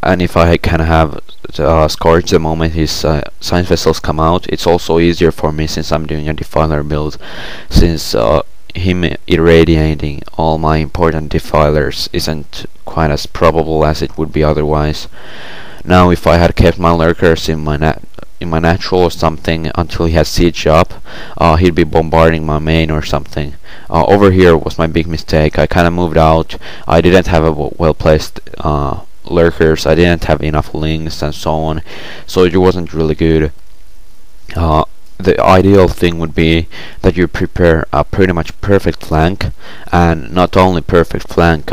and if I can have Scourge the moment his science vessels come out, it's also easier for me since I'm doing a defiler build, since him irradiating all my important defilers isn't quite as probable as it would be otherwise. Now if I had kept my lurkers in my natural or something until he had siege up, he'd be bombarding my main or something. Over here was my big mistake. I kinda moved out. I didn't have a well placed lurkers, I didn't have enough links and so on, so it wasn't really good. The ideal thing would be that you prepare a pretty much perfect flank, and not only perfect flank,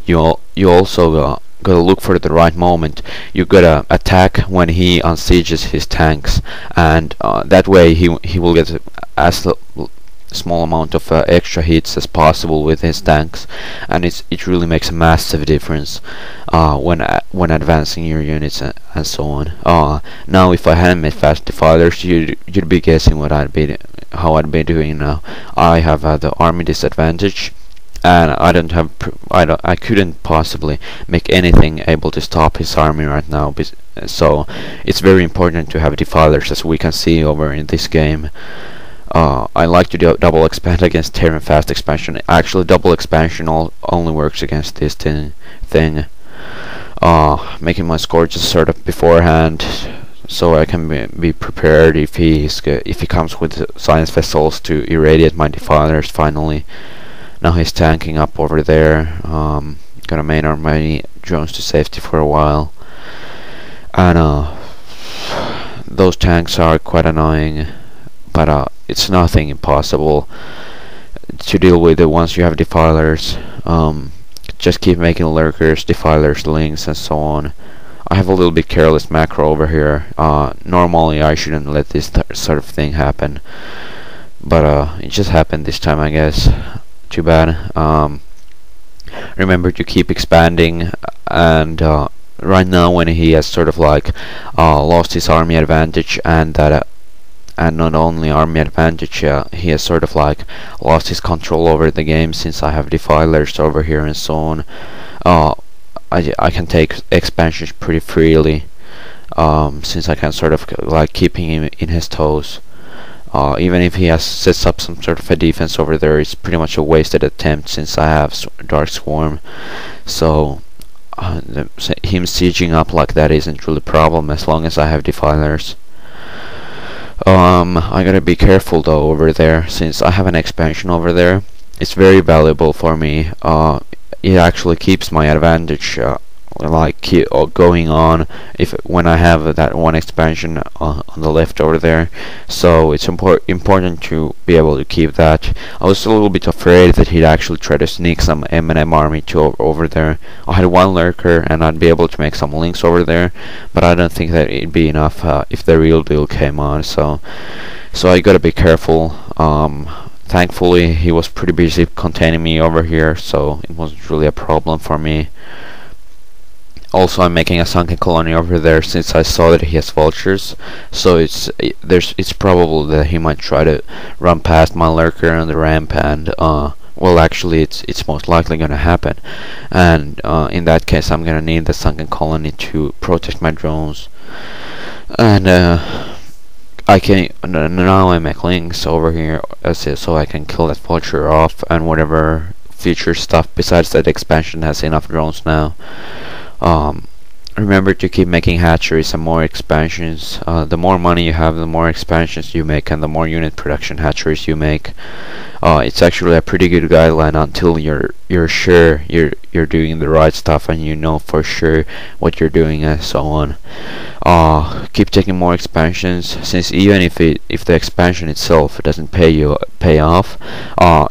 you also gotta look for the right moment. You gotta attack when he unsieges his tanks, and that way he will get as small amount of extra hits as possible with his tanks, and it really makes a massive difference when advancing your units and so on. Now if I hadn't made fast defilers, you'd be guessing how I'd be doing now. I have the army disadvantage, and I couldn't possibly make anything able to stop his army right now. So it's very important to have defilers, as we can see over in this game. I like to do double expand against Terran fast expansion. Actually, double expansion only works against this thing. Making my scourges sort of beforehand, so I can be prepared if he comes with science vessels to irradiate my defilers. Finally, now he's tanking up over there. Gonna main army drones to safety for a while, and those tanks are quite annoying, but it's nothing impossible to deal with it once you have defilers. Just keep making lurkers, defilers, links, and so on. I have a little bit careless macro over here. Normally I shouldn't let this sort of thing happen, but it just happened this time, I guess. Too bad. Remember to keep expanding, and right now when he has sort of like lost his army advantage, and not only army advantage, he has sort of like lost his control over the game, since I have defilers over here and so on. I can take expansions pretty freely, since I can sort of like keeping him in his toes. Even if he has sets up some sort of a defense over there, it's pretty much a wasted attempt, since I have Dark Swarm. So him sieging up like that isn't really a problem as long as I have defilers. I gotta be careful though over there, since I have an expansion over there. It's very valuable for me. It actually keeps my advantage going on when I have that one expansion on the left over there. So it's important to be able to keep that. I was a little bit afraid that he'd actually try to sneak some M&M army over there. I had one lurker and I'd be able to make some links over there, but I don't think that it'd be enough if the real deal came on. So I gotta be careful. Thankfully he was pretty busy containing me over here, so it wasn't really a problem for me. Also, I'm making a sunken colony over there, since I saw that he has vultures. So it's probable that he might try to run past my lurker on the ramp, and well, actually, it's most likely gonna happen. And in that case, I'm gonna need the sunken colony to protect my drones. And I can now I make links over here, so I can kill that vulture off, and whatever future stuff besides that expansion has enough drones now. Remember to keep making hatcheries and more expansions. The more money you have, the more expansions you make, and the more unit production hatcheries you make. It's actually a pretty good guideline until you're sure you're doing the right stuff and you know for sure what you're doing and so on. Keep taking more expansions, since even if the expansion itself doesn't pay off,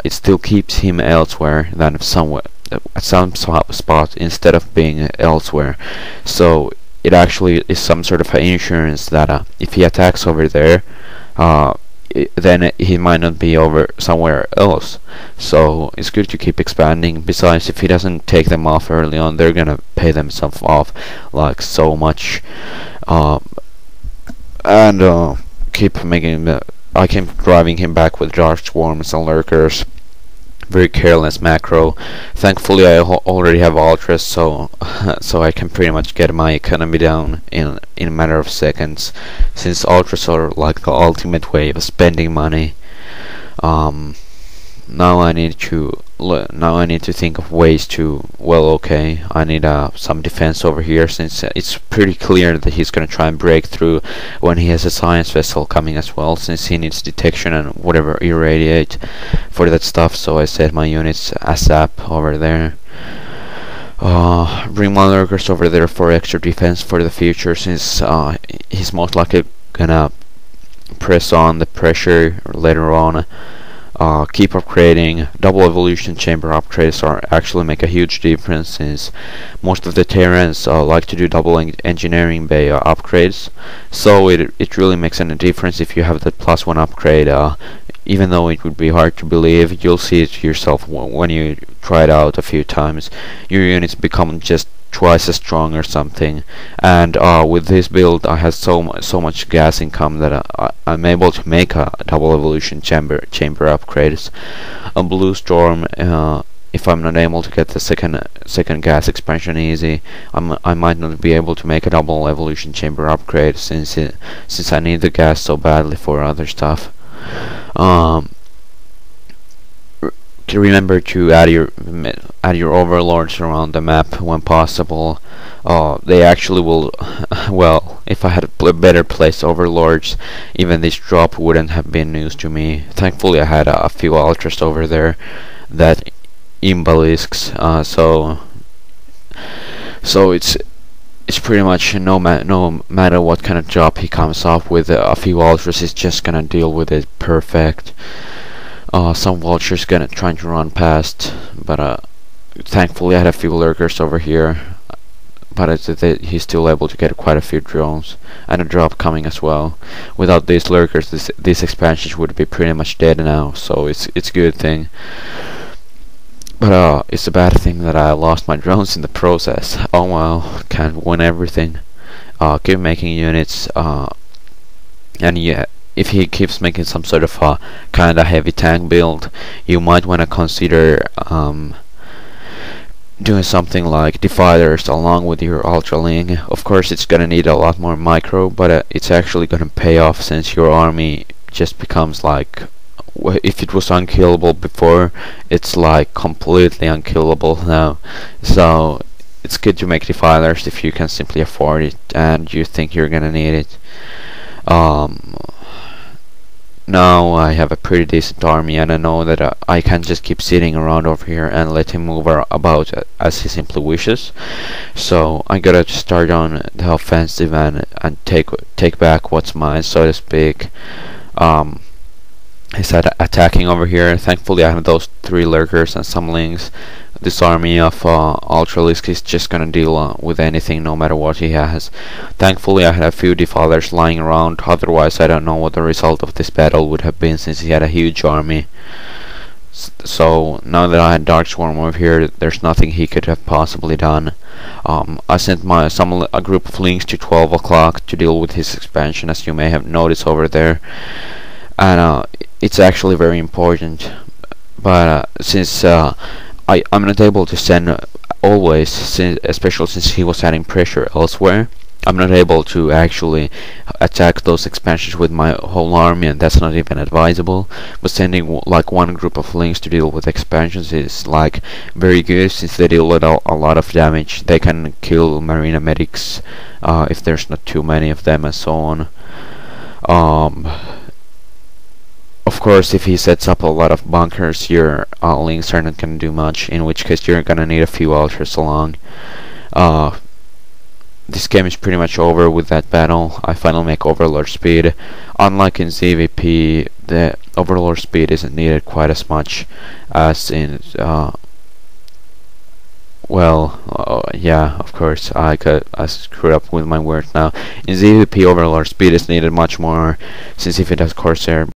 it still keeps him elsewhere than somewhere at some spot instead of being elsewhere. So it actually is some sort of insurance that if he attacks over there, then he might not be over somewhere else. So it's good to keep expanding. Besides, if he doesn't take them off early on, they're gonna pay themselves off like so much. And keep making I keep driving him back with Dark Swarms and Lurkers, very careless macro. Thankfully, I already have ultras, so so I can pretty much get my economy down in a matter of seconds, since ultras are like the ultimate way of spending money. Now I need to think of ways to, well, okay, I need some defense over here, since it's pretty clear that he's gonna try and break through when he has a science vessel coming as well, since he needs detection and whatever irradiate for that stuff. So I set my units ASAP over there. Bring my lurkers over there for extra defense for the future, since he's most likely gonna press on the pressure later on. Keep upgrading. Double evolution chamber upgrades actually make a huge difference, since most of the Terrans like to do double engineering bay upgrades. So it really makes a difference if you have that +1 upgrade. Even though it would be hard to believe, you'll see it yourself when you try it out a few times. Your units become just twice as strong or something. And with this build, I have so much gas income that I'm able to make a double evolution chamber upgrades. A blue storm, if I'm not able to get the second gas expansion easy, I might not be able to make a double evolution chamber upgrade, since I need the gas so badly for other stuff. Remember to add your overlords around the map when possible. They actually will well, if I had a better placed overlords, even this drop wouldn't have been news to me. Thankfully I had a few ultras over there that imbalisks, so it's pretty much no matter what kind of job he comes up with, a few ultras is just gonna deal with it perfect. Some vultures trying to run past, but thankfully I had a few lurkers over here, but he's still able to get quite a few drones and a drop coming as well. Without these lurkers, these expansions would be pretty much dead now, so it's a good thing. But it's a bad thing that I lost my drones in the process. Oh well, can't win everything. Keep making units, and yeah, if he keeps making some sort of kinda heavy tank build, you might wanna consider doing something like dividers along with your ultraling. Of course, it's gonna need a lot more micro, but it's actually gonna pay off, since your army just becomes like, if it was unkillable before, it's like completely unkillable now. So it's good to make defilers if you can simply afford it and you think you're gonna need it. Now I have a pretty decent army, and I know that I can just keep sitting around over here and let him move about as he simply wishes. So I gotta start on the offensive and take back what's mine, so to speak. He's attacking over here. Thankfully I have those 3 lurkers and some lings. This army of Ultralisk is just gonna deal with anything, no matter what he has. Thankfully I had a few defilers lying around, otherwise I don't know what the result of this battle would have been, since he had a huge army. So now that I had Dark Swarm over here, there's nothing he could have possibly done. I sent a group of lings to 12 o'clock to deal with his expansion, as you may have noticed over there. And it's actually very important, but since I'm not able to send always, especially since he was adding pressure elsewhere, I'm not able to actually attack those expansions with my whole army, and that's not even advisable. But sending like one group of links to deal with expansions is like very good, since they deal with a lot of damage. They can kill marina medics if there's not too many of them, and so on. Of course, if he sets up a lot of bunkers, your links are not gonna do much, in which case you're gonna need a few ultras along. This game is pretty much over with that battle. I finally make Overlord speed. Unlike in ZvT, the Overlord speed isn't needed quite as much as in yeah, of course, I screwed up with my words now. In ZvP, Overlord speed is needed much more, since if it has Corsair